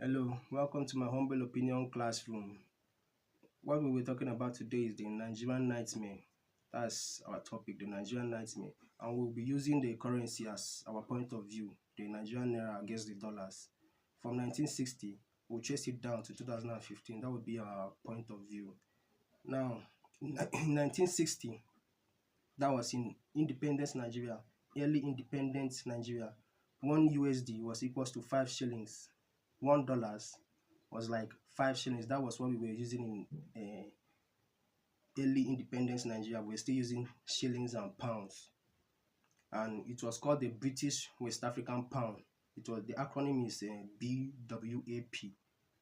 Hello, welcome to my humble opinion classroom. What we were talking about today is the Nigerian Nightmare. That's our topic, the Nigerian Nightmare. And we'll be using the currency as our point of view, the Nigerian Naira against the dollars. From 1960, we'll trace it down to 2015. That would be our point of view. Now, in 1960, that was in independence Nigeria, early independent Nigeria. 1 USD was equals to 5 shillings. $1 was like 5 shillings. That was what we were using in early independence Nigeria. We're still using shillings and pounds, and it was called the British West African Pound. It was the acronym is BWAP.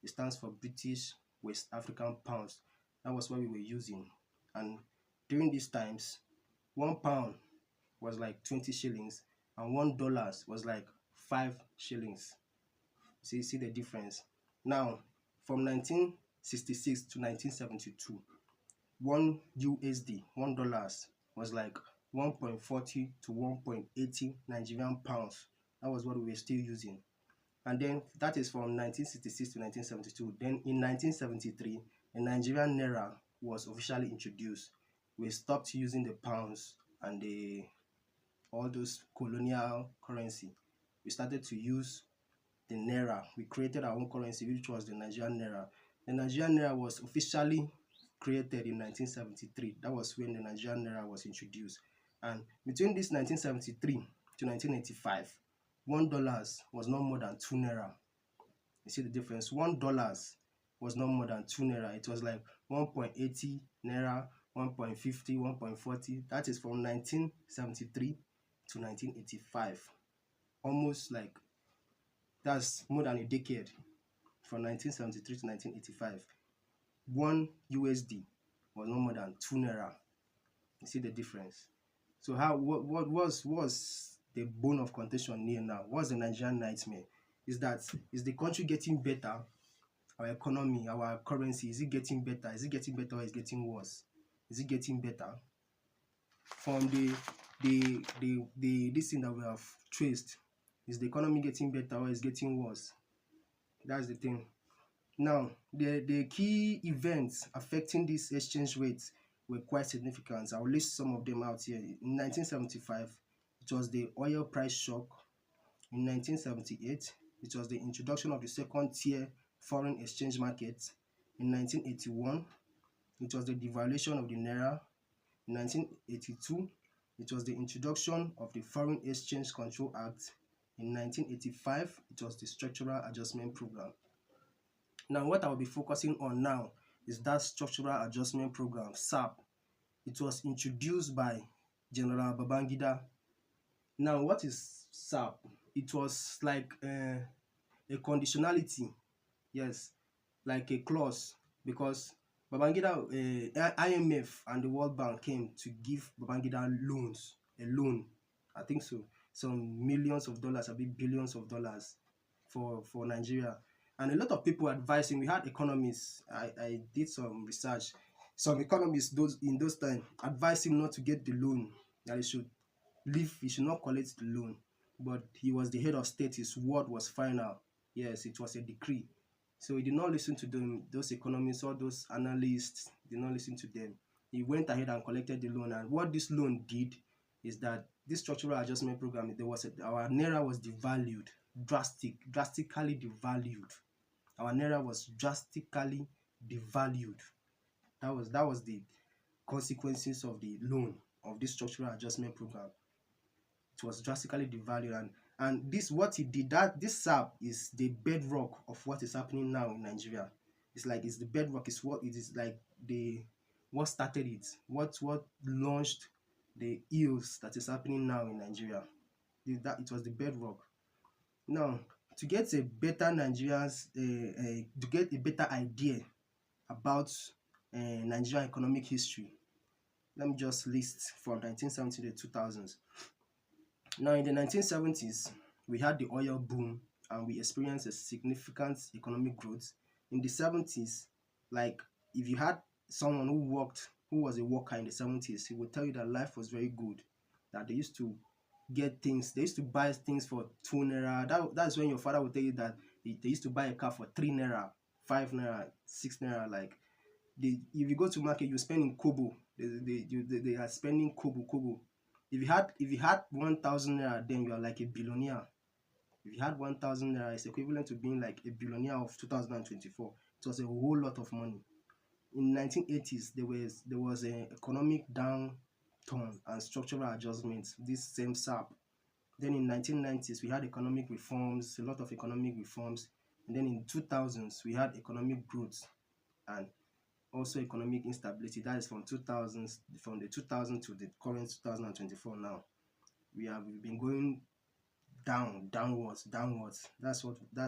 It stands for British West African Pounds. That was what we were using, and during these times, £1 was like 20 shillings, and $1 was like 5 shillings. See the difference. Now, from 1966 to 1972, 1 USD, $1 was like 1.40 to 1.80 Nigerian pounds. That was what we were still using. And then that is from 1966 to 1972. Then in 1973, the Nigerian Naira was officially introduced. We stopped using the pounds and all those colonial currency. We started to use the Naira. We created our own currency, which was the Nigerian Naira. The Nigerian Naira was officially created in 1973. That was when the Nigerian Naira was introduced. And between this 1973 to 1985, $1 was not more than 2 Naira. You see the difference? $1 was not more than 2 Naira. It was like 1.80 Naira, 1.50, 1.40. That is from 1973 to 1985. Almost like that's more than a decade, from 1973 to 1985. 1 USD was no more than 2 Naira. You see the difference? So what was the bone of contention here now? What's the Nigerian nightmare? Is the country getting better? Our economy, our currency, is it getting better? Is it getting better or is it getting worse? Is it getting better? From this thing that we have traced, is the economy getting better or is it getting worse? That's the thing. Now, the key events affecting this exchange rate were quite significant. I'll list some of them out here. In 1975, it was the oil price shock. In 1978, it was the introduction of the second tier foreign exchange market. In 1981, it was the devaluation of the Naira. In 1982, it was the introduction of the Foreign Exchange Control Act. In 1985, it was the Structural Adjustment Program. Now, what I'll be focusing on now is that Structural Adjustment Program, SAP. It was introduced by General Babangida. Now, what is SAP? It was like a conditionality, yes, like a clause, because Babangida, IMF and the World Bank came to give Babangida loans, a loan, I think so, some millions of dollars, a bit billions of dollars for Nigeria. And a lot of people advising, we had economists, I did some research, some economists in those times advised him not to get the loan, that he should leave, he should not collect the loan. But he was the head of state, his word was final. Yes, it was a decree. So he did not listen to them, those economists or those analysts, did not listen to them. He went ahead and collected the loan. And what this loan did is that this structural adjustment program, our Naira was devalued, drastically devalued. Our Naira was drastically devalued. That was the consequences of the loan of this structural adjustment program. It was drastically devalued, and this what it did, that this SAP is the bedrock of what is happening now in Nigeria. It's the bedrock, is what it is, like the what started it, what launched the ills that is happening now in Nigeria. That it was the bedrock. Now, to get a better to get a better idea about Nigerian economic history, let me just list from 1970 to 2000s. Now, in the 1970s, we had the oil boom and we experienced a significant economic growth. In the 70s, like if you had someone who was a worker in the 70s, he would tell you that life was very good, that they used to buy things for 2 naira. That's when your father would tell you that They used to buy a car for 3 naira, 5 naira, 6 naira. Like if you go to market, you spend in kobo. They are spending kobo. If you had 1,000 naira, then you are like a billionaire. If you had 1,000 naira, it's equivalent to being like a billionaire of 2024. It was a whole lot of money. In 1980s, there was an economic downturn and structural adjustments. This same SAP. Then in 1990s, we had economic reforms, a lot of economic reforms. And then in 2000s, we had economic growth and also economic instability. That is from the 2000 to the current 2024 now. We've been going downwards. That's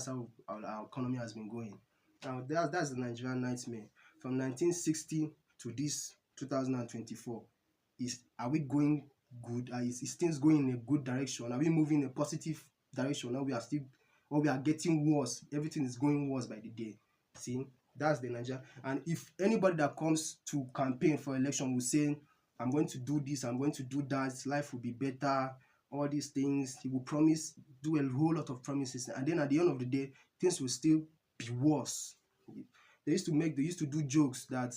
how our economy has been going. Now that's the Nigerian nightmare. From 1960 to this 2024, are we going good? Is things going in a good direction? Are we moving in a positive direction? Or we are getting worse? Everything is going worse by the day. See, that's the Nigeria. And if anybody that comes to campaign for election will say, I'm going to do this, I'm going to do that, life will be better, all these things, he will do a whole lot of promises, and then at the end of the day, things will still be worse. They used to do jokes that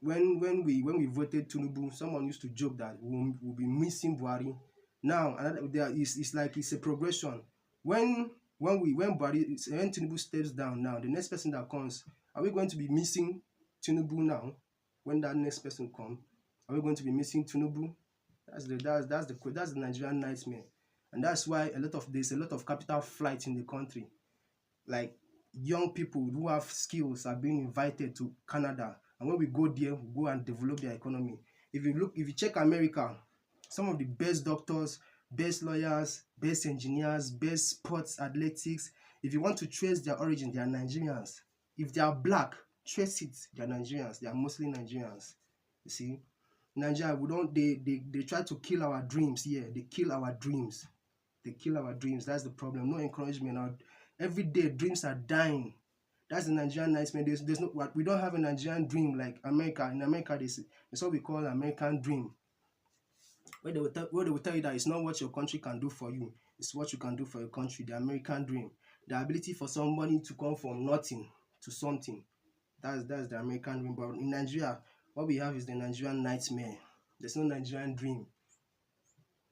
when we voted Tinubu, someone used to joke that we'll be missing Buhari. Now it's like it's a progression. When Tinubu steps down, now the next person that comes, are we going to be missing Tinubu now? When that next person comes, are we going to be missing Tinubu? That's the Nigerian nightmare, and that's why there's a lot of capital flight in the country. Like young people who have skills are being invited to Canada, and when we go there, we go and develop their economy. If you check America, some of the best doctors, best lawyers, best engineers, best sports athletics, if you want to trace their origin, they are Nigerians. If they are black, trace it, they are Nigerians. They are mostly Nigerians. You see, Nigeria, they try to kill our dreams here. They kill our dreams. That's the problem. No encouragement. Every day dreams are dying. That's the Nigerian nightmare. We don't have a Nigerian dream like America. In America, it's what we call American dream. Where they will tell you that it's not what your country can do for you, it's what you can do for your country. The American dream, the ability for somebody to come from nothing to something. That's the American dream. But in Nigeria, what we have is the Nigerian nightmare. There's no Nigerian dream.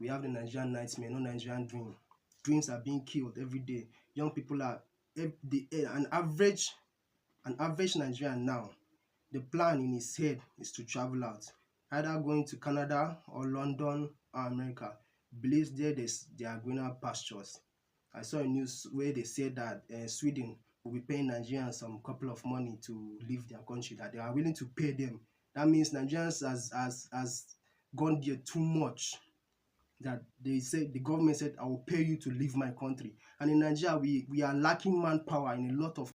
We have the Nigerian nightmare, no Nigerian dream. Dreams are being killed every day. Young people are an average Nigerian now. The plan in his head is to travel out, either going to Canada or London or America. Believes they are greener pastures. I saw a news where they said that Sweden will be paying Nigerians some couple of money to leave their country, that they are willing to pay them. That means Nigerians has gone there too much, that the government said, I will pay you to leave my country. And in Nigeria, we are lacking manpower in a lot of